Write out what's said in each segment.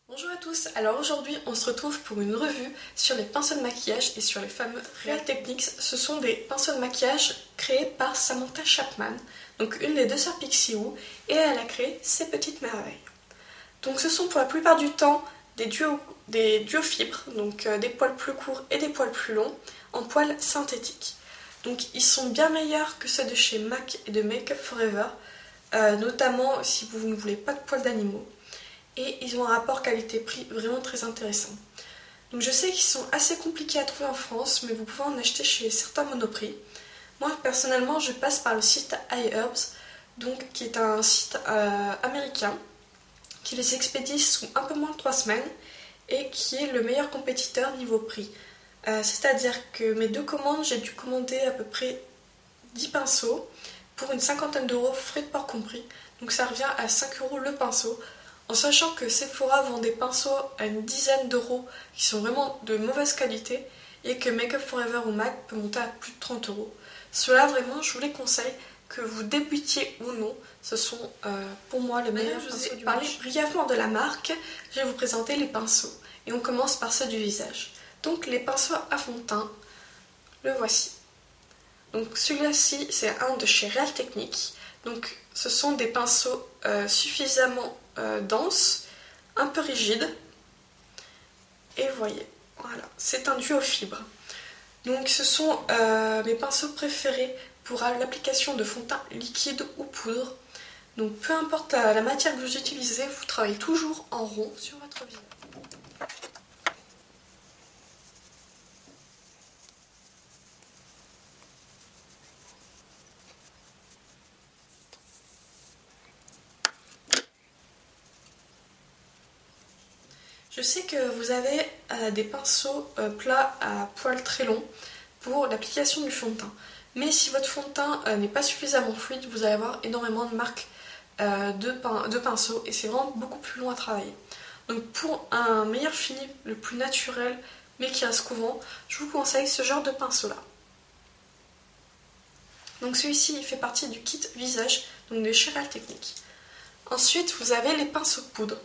Bonjour à tous, alors aujourd'hui on se retrouve pour une revue sur les pinceaux de maquillage et sur les fameux Real Techniques. Ce sont des pinceaux de maquillage créés par Samantha Chapman, donc une des deux sœurs Pixiwoo, et elle a créé ces petites merveilles. Donc ce sont pour la plupart du temps des duos fibres, donc des poils plus courts et des poils plus longs, en poils synthétiques. Donc ils sont bien meilleurs que ceux de chez MAC et de Make Up Forever, notamment si vous ne voulez pas de poils d'animaux. Et ils ont un rapport qualité-prix vraiment très intéressant. Donc je sais qu'ils sont assez compliqués à trouver en France, mais vous pouvez en acheter chez certains Monoprix. Moi personnellement je passe par le site iHerbs, donc qui est un site américain, qui les expédie sous un peu moins de 3 semaines et qui est le meilleur compétiteur niveau prix. C'est-à-dire que mes deux commandes, j'ai dû commander à peu près 10 pinceaux pour une cinquantaine d'euros, frais de port compris. Donc ça revient à 5 € le pinceau. En sachant que Sephora vend des pinceaux à une dizaine d'euros qui sont vraiment de mauvaise qualité et que Make Up Forever ou MAC peut monter à plus de 30 €. Cela vraiment, je vous les conseille, que vous débutiez ou non, ce sont pour moi les meilleurs pinceaux du marché. Pour parler brièvement de la marque, je vais vous présenter les pinceaux et on commence par ceux du visage. Donc les pinceaux à fond de teint, le voici. Donc celui-ci c'est un de chez Real Techniques. Donc ce sont des pinceaux suffisamment denses, un peu rigides. Et vous voyez, voilà, c'est un duo fibre. Donc ce sont mes pinceaux préférés pour l'application de fond de teint liquide ou poudre. Donc peu importe la matière que vous utilisez, vous travaillez toujours en rond sur votre visage. Je sais que vous avez des pinceaux plats à poils très longs pour l'application du fond de teint. Mais si votre fond de teint n'est pas suffisamment fluide, vous allez avoir énormément de marques de pinceaux et c'est vraiment beaucoup plus long à travailler. Donc pour un meilleur fini, le plus naturel mais qui reste courant, je vous conseille ce genre de pinceau là. Donc celui-ci il fait partie du kit visage donc de chez Real Techniques. Ensuite vous avez les pinceaux poudre.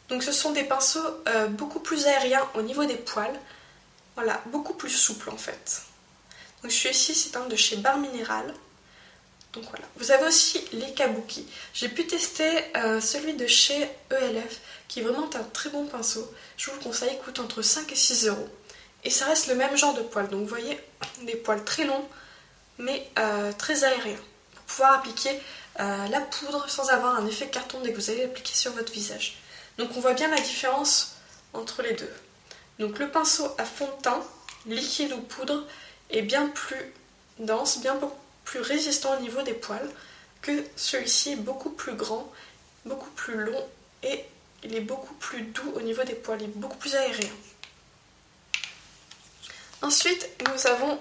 Donc ce sont des pinceaux beaucoup plus aériens au niveau des poils. Voilà, beaucoup plus souples en fait. Donc celui-ci c'est un de chez Barre Minéral. Donc voilà. Vous avez aussi les kabuki. J'ai pu tester celui de chez ELF qui est vraiment un très bon pinceau. Je vous le conseille, il coûte entre 5 et 6 €. Et ça reste le même genre de poils. Donc vous voyez, des poils très longs mais très aériens. Pour pouvoir appliquer la poudre sans avoir un effet carton dès que vous allez l'appliquer sur votre visage. Donc on voit bien la différence entre les deux. Donc le pinceau à fond de teint, liquide ou poudre, est bien plus dense, bien plus résistant au niveau des poils que celui-ci est beaucoup plus grand, beaucoup plus long et il est beaucoup plus doux au niveau des poils, il est beaucoup plus aérien. Ensuite nous avons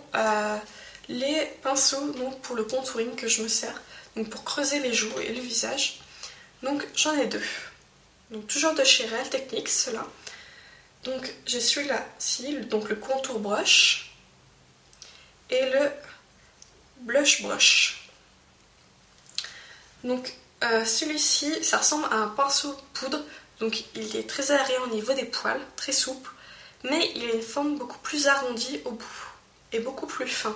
les pinceaux donc, pour le contouring que je me sers, donc pour creuser les joues et le visage. Donc j'en ai deux. Donc toujours de chez Real Techniques, ceux-là. Donc j'ai celui-là-ci, donc le contour brush et le blush brush. Donc celui-ci, ça ressemble à un pinceau poudre, donc il est très aérien au niveau des poils, très souple, mais il a une forme beaucoup plus arrondie au bout et beaucoup plus fin.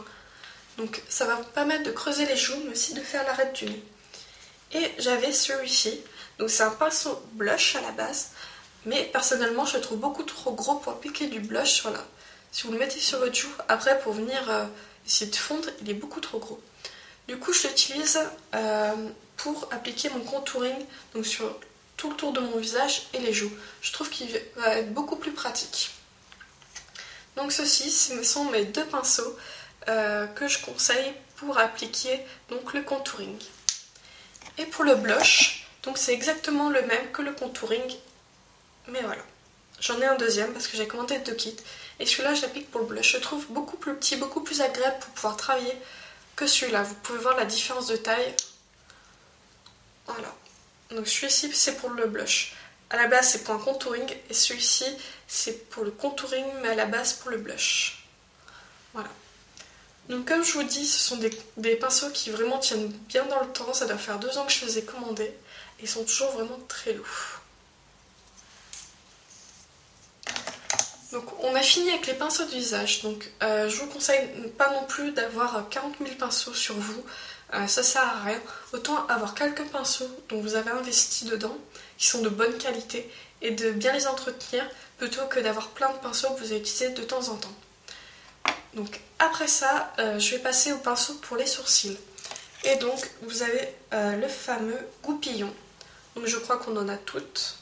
Donc ça va vous permettre de creuser les joues, mais aussi de faire l'arête du nez. Et j'avais celui-ci. Donc c'est un pinceau blush à la base, mais personnellement je le trouve beaucoup trop gros pour appliquer du blush sur là. Si vous le mettez sur votre joue, après pour venir essayer de fondre, il est beaucoup trop gros. Du coup je l'utilise pour appliquer mon contouring donc sur tout le tour de mon visage et les joues. Je trouve qu'il va être beaucoup plus pratique. Donc ceux-ci, ce sont mes deux pinceaux que je conseille pour appliquer donc le contouring. Et pour le blush, donc c'est exactement le même que le contouring, mais voilà. J'en ai un deuxième parce que j'ai commandé deux kits. Et celui-là, je l'applique pour le blush. Je le trouve beaucoup plus petit, beaucoup plus agréable pour pouvoir travailler que celui-là. Vous pouvez voir la différence de taille. Voilà. Donc celui-ci, c'est pour le blush. À la base, c'est pour un contouring. Et celui-ci, c'est pour le contouring, mais à la base pour le blush. Voilà. Donc comme je vous dis, ce sont des pinceaux qui vraiment tiennent bien dans le temps. Ça doit faire 2 ans que je les ai commandés. Ils sont toujours vraiment très doux. Donc on a fini avec les pinceaux de visage, donc je vous conseille pas non plus d'avoir 40 000 pinceaux sur vous, ça sert à rien. Autant avoir quelques pinceaux dont vous avez investi dedans, qui sont de bonne qualité, et de bien les entretenir, plutôt que d'avoir plein de pinceaux que vous allez utiliser de temps en temps. Donc après ça, je vais passer au pinceau pour les sourcils. Et donc vous avez le fameux goupillon, donc je crois qu'on en a toutes.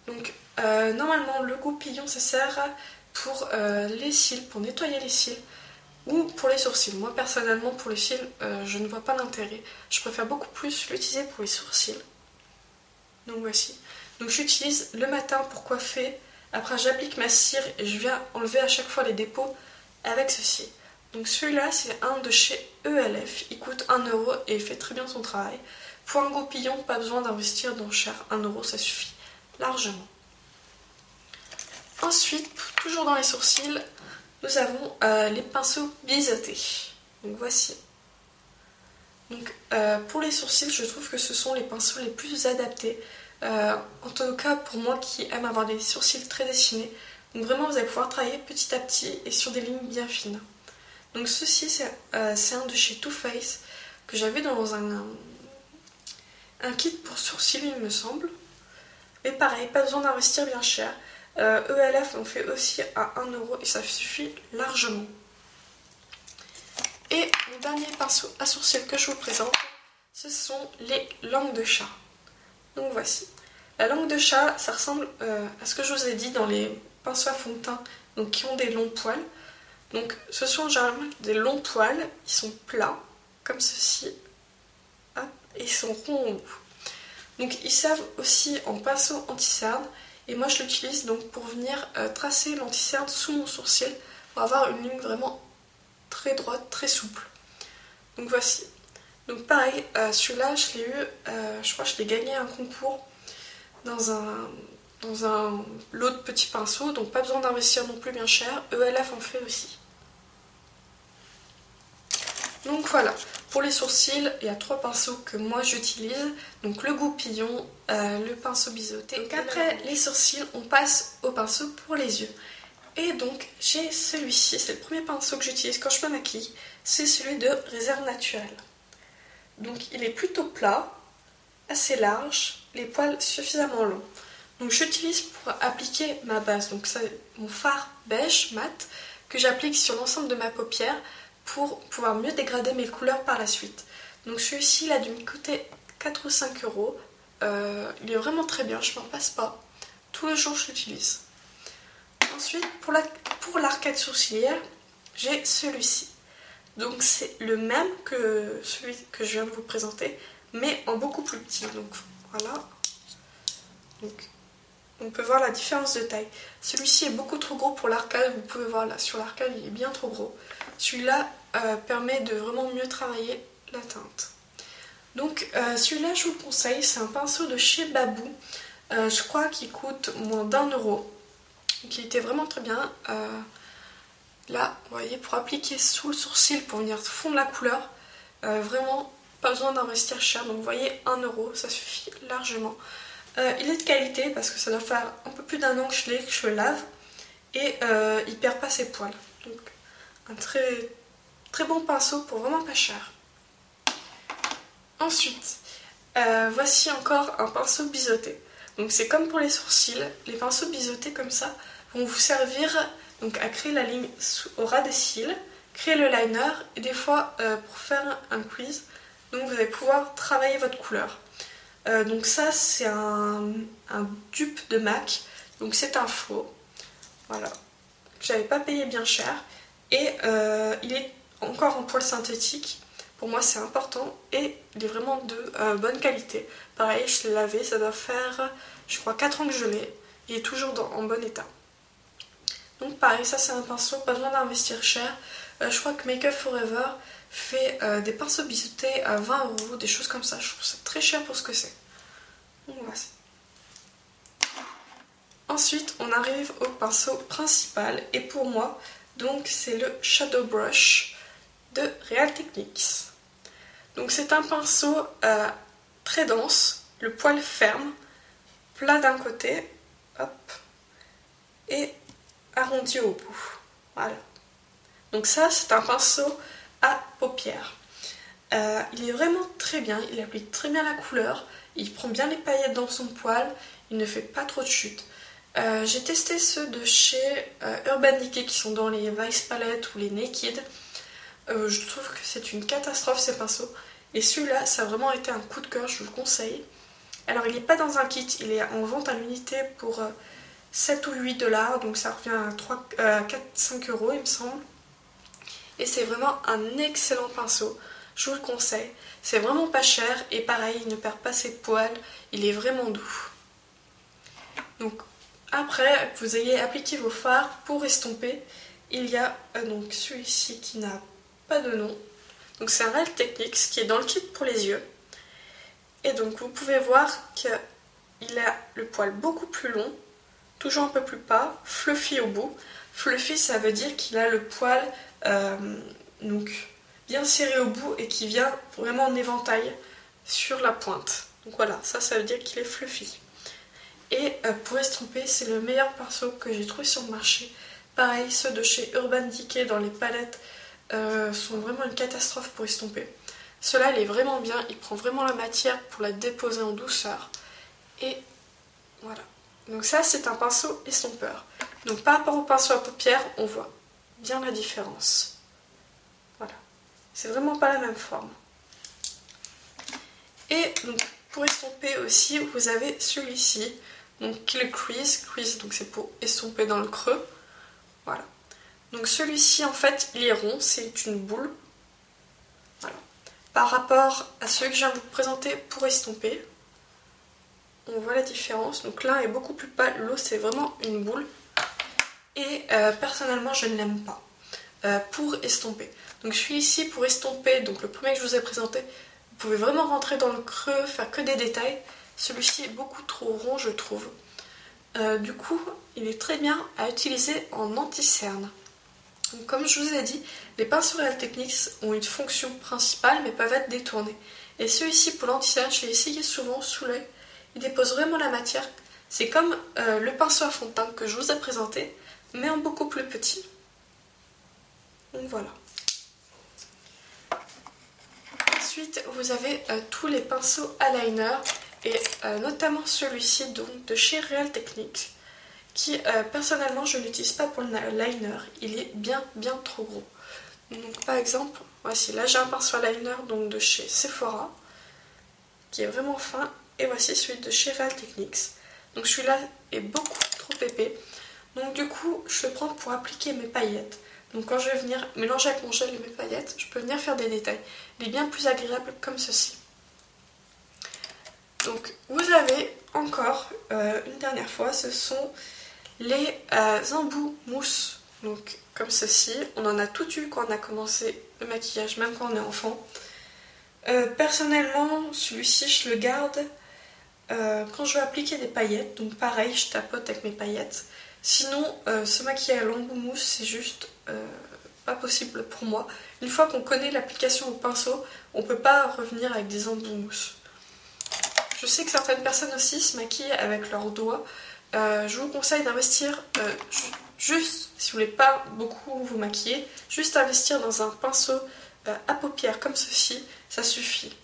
Donc normalement le goupillon ça sert pour les cils, pour nettoyer les cils ou pour les sourcils. Moi personnellement pour les cils je ne vois pas l'intérêt. Je préfère beaucoup plus l'utiliser pour les sourcils. Donc voici. Donc j'utilise le matin pour coiffer. Après j'applique ma cire et je viens enlever à chaque fois les dépôts avec ceci. Donc celui-là c'est un de chez ELF. Il coûte 1 € et il fait très bien son travail. Pour un goupillon, pas besoin d'investir dans cher. 1 € ça suffit largement. Ensuite, toujours dans les sourcils, nous avons les pinceaux biseautés. Donc voici. Donc pour les sourcils, je trouve que ce sont les pinceaux les plus adaptés. En tout cas pour moi qui aime avoir des sourcils très dessinés. Donc vraiment vous allez pouvoir travailler petit à petit et sur des lignes bien fines. Donc ceci c'est un de chez Too Faced que j'avais dans un kit pour sourcils il me semble. Mais pareil, pas besoin d'investir bien cher. ELF on fait aussi à 1 € et ça suffit largement. Et le dernier pinceau à sourcils que je vous présente, ce sont les langues de chat. Donc voici. La langue de chat, ça ressemble à ce que je vous ai dit dans les pinceaux à fond de teint, donc qui ont des longs poils. Donc ce sont généralement des longs poils, ils sont plats, comme ceci, hop, et ils sont ronds au bout. Donc ils servent aussi en pinceau anti-cerne, et moi je l'utilise donc pour venir tracer l'anti-cerne sous mon sourcil, pour avoir une ligne vraiment très droite, très souple. Donc voici. Donc pareil, celui-là je l'ai eu, je crois que je l'ai gagné un concours dans un lot de petits pinceaux, donc pas besoin d'investir non plus bien cher. ELF en fait aussi. Donc voilà, pour les sourcils, il y a 3 pinceaux que moi j'utilise. Donc le goupillon, le pinceau biseauté. Donc après les sourcils, on passe au pinceau pour les yeux. Et donc j'ai celui-ci, c'est le premier pinceau que j'utilise quand je me maquille. C'est celui de Réserve Naturelle. Donc il est plutôt plat, assez large, les poils suffisamment longs. Donc j'utilise pour appliquer ma base, donc c'est mon fard beige mat que j'applique sur l'ensemble de ma paupière pour pouvoir mieux dégrader mes couleurs par la suite. Donc celui-ci il a dû me coûter 4 ou 5 €. Il est vraiment très bien, je m'en passe pas. Tous les jours je l'utilise. Ensuite pour l'arcade sourcilière, j'ai celui-ci. Donc c'est le même que celui que je viens de vous présenter, mais en beaucoup plus petit. Donc voilà. Donc on peut voir la différence de taille. Celui-ci est beaucoup trop gros pour l'arcade, vous pouvez voir là sur l'arcade il est bien trop gros. Celui-là permet de vraiment mieux travailler la teinte. Donc celui-là je vous le conseille, c'est un pinceau de chez Babou. Je crois qu'il coûte moins d'1 €. Donc il était vraiment très bien. Là, vous voyez, pour appliquer sous le sourcil pour venir fondre la couleur, vraiment pas besoin d'investir cher. Donc vous voyez, 1 €, ça suffit largement. Il est de qualité parce que ça doit faire un peu plus d'1 an que je le lave et il perd pas ses poils. Donc un très, très bon pinceau pour vraiment pas cher. Ensuite, voici encore un pinceau biseauté. Donc c'est comme pour les sourcils, les pinceaux biseautés comme ça vont vous servir donc à créer la ligne au ras des cils, créer le liner et des fois pour faire un crease. Donc vous allez pouvoir travailler votre couleur. Donc ça c'est un dupe de MAC, donc c'est un faux, voilà, que j'avais pas payé bien cher et il est encore en poil synthétique, pour moi c'est important et il est vraiment de bonne qualité. Pareil je l'ai lavé, ça doit faire je crois 4 ans que je l'ai, il est toujours en bon état. Donc pareil, ça c'est un pinceau, pas besoin d'investir cher. Je crois que Make Up Forever fait des pinceaux biseautés à 20 €, des choses comme ça. Je trouve ça très cher pour ce que c'est. Donc voilà. Ensuite, on arrive au pinceau principal. Et pour moi, donc c'est le Shadow Brush de Real Techniques. Donc c'est un pinceau très dense, le poil ferme, plat d'un côté, hop, et arrondi au bout. Voilà. Donc ça, c'est un pinceau à paupières. Il est vraiment très bien, il applique très bien la couleur, il prend bien les paillettes dans son poil, il ne fait pas trop de chute. J'ai testé ceux de chez Urban Decay qui sont dans les Vice Palette ou les Naked. Je trouve que c'est une catastrophe ces pinceaux. Et celui-là, ça a vraiment été un coup de cœur, je vous le conseille. Alors il n'est pas dans un kit, il est en vente à l'unité pour 7 ou 8 $, donc ça revient à 4-5 € il me semble. Et c'est vraiment un excellent pinceau, je vous le conseille. C'est vraiment pas cher et pareil, il ne perd pas ses poils, il est vraiment doux. Donc après que vous ayez appliqué vos fards pour estomper, il y a donc celui-ci qui n'a pas de nom. Donc c'est un Real Techniques qui est dans le kit pour les yeux. Et donc vous pouvez voir qu'il a le poil beaucoup plus long, toujours un peu plus bas, fluffy au bout. Fluffy, ça veut dire qu'il a le poil donc bien serré au bout et qui vient vraiment en éventail sur la pointe. Donc voilà, ça veut dire qu'il est fluffy. Et pour estomper, c'est le meilleur pinceau que j'ai trouvé sur le marché. Pareil, ceux de chez Urban Decay dans les palettes sont vraiment une catastrophe pour estomper. Celui-là, il est vraiment bien, il prend vraiment la matière pour la déposer en douceur. Et voilà. Donc ça, c'est un pinceau estompeur. Donc par rapport au pinceau à paupières, on voit bien la différence. Voilà. C'est vraiment pas la même forme. Et donc pour estomper aussi, vous avez celui-ci. Donc qui est le crease. Crease, donc c'est pour estomper dans le creux. Voilà. Donc celui-ci, en fait, il est rond, c'est une boule. Voilà. Par rapport à celui que je viens de vous présenter pour estomper, on voit la différence. Donc l'un est beaucoup plus pâle, l'autre c'est vraiment une boule. Et personnellement, je ne l'aime pas pour estomper. Donc celui-ci pour estomper, donc le premier que je vous ai présenté, vous pouvez vraiment rentrer dans le creux, faire que des détails. Celui-ci est beaucoup trop rond, je trouve. Du coup, il est très bien à utiliser en anti-cerne. Donc, comme je vous ai dit, les pinceaux Real Techniques ont une fonction principale mais peuvent être détournés. Et celui-ci pour l'anti-cerne, je l'ai essayé souvent sous l'œil. Il dépose vraiment la matière. C'est comme le pinceau à fond de teint que je vous ai présenté, mais en beaucoup plus petit. Donc voilà. Ensuite, vous avez tous les pinceaux eyeliner et notamment celui-ci donc de chez Real Techniques qui personnellement je n'utilise pas pour le liner, il est bien trop gros. Donc par exemple, voici, là j'ai un pinceau eyeliner donc de chez Sephora qui est vraiment fin et voici celui de chez Real Techniques. Donc celui-là est beaucoup trop épais. Donc du coup, je le prends pour appliquer mes paillettes. Donc quand je vais venir mélanger avec mon gel et mes paillettes, je peux venir faire des détails. Il est bien plus agréable comme ceci. Donc vous avez encore une dernière fois, ce sont les embouts mousse. Donc comme ceci, on en a tout eu quand on a commencé le maquillage, même quand on est enfant. Personnellement, celui-ci je le garde quand je veux appliquer des paillettes. Donc pareil, je tapote avec mes paillettes. Sinon, ce maquillage à l'embout mousse, c'est juste pas possible pour moi. Une fois qu'on connaît l'application au pinceau, on peut pas revenir avec des embouts mousse. Je sais que certaines personnes aussi se maquillent avec leurs doigts. Je vous conseille d'investir juste, si vous voulez pas beaucoup vous maquiller, juste investir dans un pinceau à paupières comme ceci, ça suffit.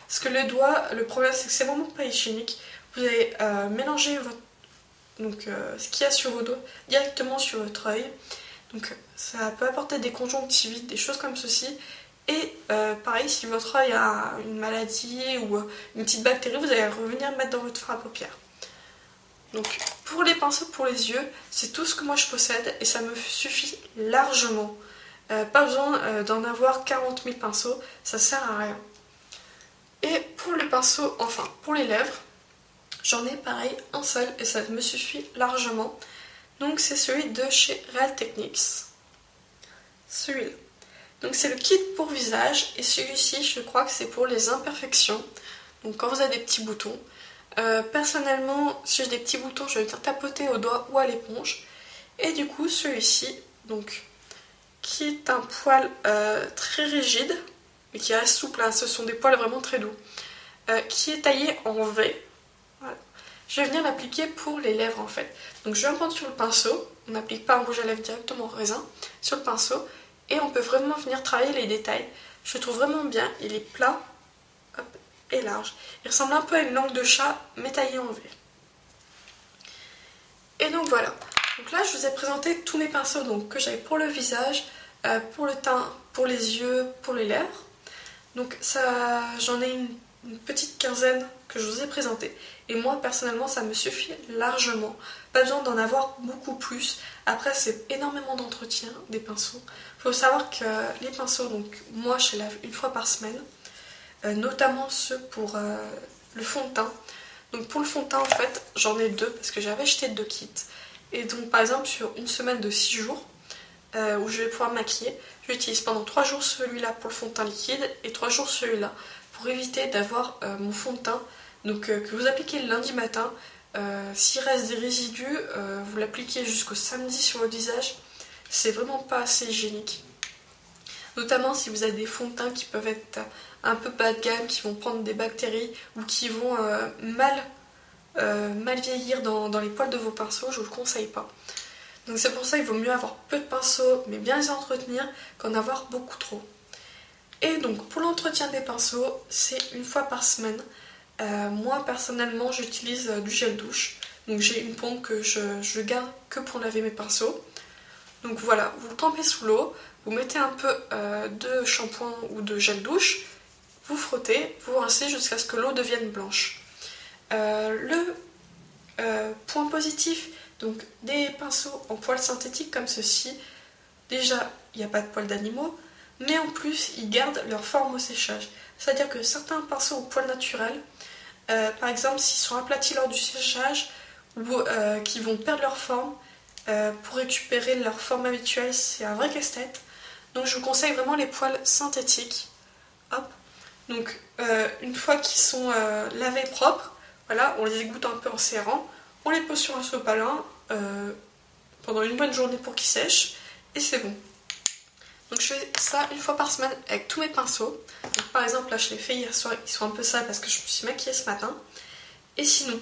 Parce que le doigt, le problème c'est que c'est vraiment pas hygiénique. Vous allez mélanger ce qu'il y a sur vos doigts directement sur votre œil. Donc ça peut apporter des conjonctivites, des choses comme ceci. Et pareil, si votre œil a une maladie ou une petite bactérie, vous allez revenir mettre dans votre fard à paupières. Donc pour les pinceaux pour les yeux, c'est tout ce que moi je possède et ça me suffit largement. Pas besoin d'en avoir 40 000 pinceaux, ça sert à rien. Et pour les pinceaux, enfin pour les lèvres, j'en ai pareil un seul et ça me suffit largement. Donc c'est celui de chez Real Techniques. Celui-là. Donc c'est le kit pour visage et celui-ci je crois que c'est pour les imperfections. Donc quand vous avez des petits boutons. Personnellement si j'ai des petits boutons je vais venir tapoter au doigt ou à l'éponge. Et du coup celui-ci donc qui est un poil très rigide mais qui reste souple, hein, ce sont des poils vraiment très doux. Qui est taillé en V. Voilà. je vais venir l'appliquer pour les lèvres en fait. Donc je vais en prendre sur le pinceau, on n'applique pas un rouge à lèvres directement au raisin, sur le pinceau, et on peut vraiment venir travailler les détails. Je le trouve vraiment bien, il est plat, hop, et large. Il ressemble un peu à une langue de chat, mais taillée en V. Et donc voilà. Donc là, je vous ai présenté tous mes pinceaux donc, que j'avais pour le visage, pour le teint, pour les yeux, pour les lèvres. Donc ça, j'en ai une petite quinzaine que je vous ai présenté. Et moi, personnellement, ça me suffit largement. Pas besoin d'en avoir beaucoup plus. Après, c'est énormément d'entretien des pinceaux. Il faut savoir que les pinceaux, donc moi, je les lave une fois par semaine. Notamment ceux pour le fond de teint. Donc pour le fond de teint, en fait, j'en ai deux parce que j'avais acheté 2 kits. Et donc, par exemple, sur une semaine de 6 jours, où je vais pouvoir me maquiller, j'utilise pendant 3 jours celui-là pour le fond de teint liquide et 3 jours celui-là pour éviter d'avoir mon fond de teint donc, que vous appliquez le lundi matin. S'il reste des résidus, vous l'appliquez jusqu'au samedi sur votre visage. C'est vraiment pas assez hygiénique. Notamment si vous avez des fonds de teint qui peuvent être un peu bas de gamme, qui vont prendre des bactéries ou qui vont mal vieillir dans les poils de vos pinceaux, je vous le conseille pas. Donc c'est pour ça qu'il vaut mieux avoir peu de pinceaux, mais bien les entretenir, qu'en avoir beaucoup trop. Et donc pour l'entretien des pinceaux, c'est une fois par semaine. Moi personnellement, j'utilise du gel douche. Donc j'ai une pompe que je garde que pour laver mes pinceaux. Donc voilà, vous le trempez sous l'eau, vous mettez un peu de shampoing ou de gel douche, vous frottez, vous rincez jusqu'à ce que l'eau devienne blanche. Le point positif, donc des pinceaux en poils synthétiques comme ceci, déjà il n'y a pas de poils d'animaux, mais en plus ils gardent leur forme au séchage. C'est-à-dire que certains pinceaux au poils naturels, par exemple s'ils sont aplatis lors du séchage ou qui vont perdre leur forme, pour récupérer leur forme habituelle, c'est un vrai casse-tête. Donc je vous conseille vraiment les poils synthétiques. Hop. Donc une fois qu'ils sont lavés propres, voilà, on les égoutte un peu en serrant, on les pose sur un sopalin pendant une bonne journée pour qu'ils sèchent et c'est bon. Donc je fais ça une fois par semaine avec tous mes pinceaux. Donc, par exemple là je l'ai fait hier soir, ils sont un peu sales parce que je me suis maquillée ce matin. Et sinon,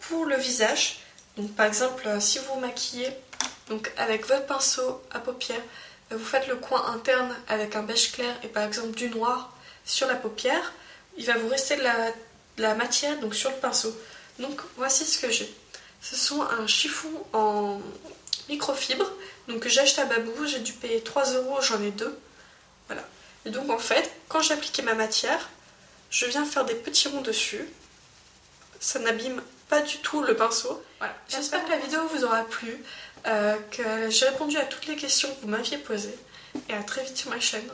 pour le visage, donc par exemple si vous vous maquillez donc, avec votre pinceau à paupières, vous faites le coin interne avec un beige clair et par exemple du noir sur la paupière, il va vous rester de la matière donc sur le pinceau. Donc voici ce que j'ai. Ce sont un chiffon en microfibre donc que j'ai acheté à Babou, j'ai dû payer 3 €, j'en ai 2. Voilà. Et donc en fait, quand j'ai appliqué ma matière, je viens faire des petits ronds dessus. Ça n'abîme pas du tout le pinceau. Voilà. J'espère que la vidéo vous aura plu, que j'ai répondu à toutes les questions que vous m'aviez posées. Et à très vite sur ma chaîne.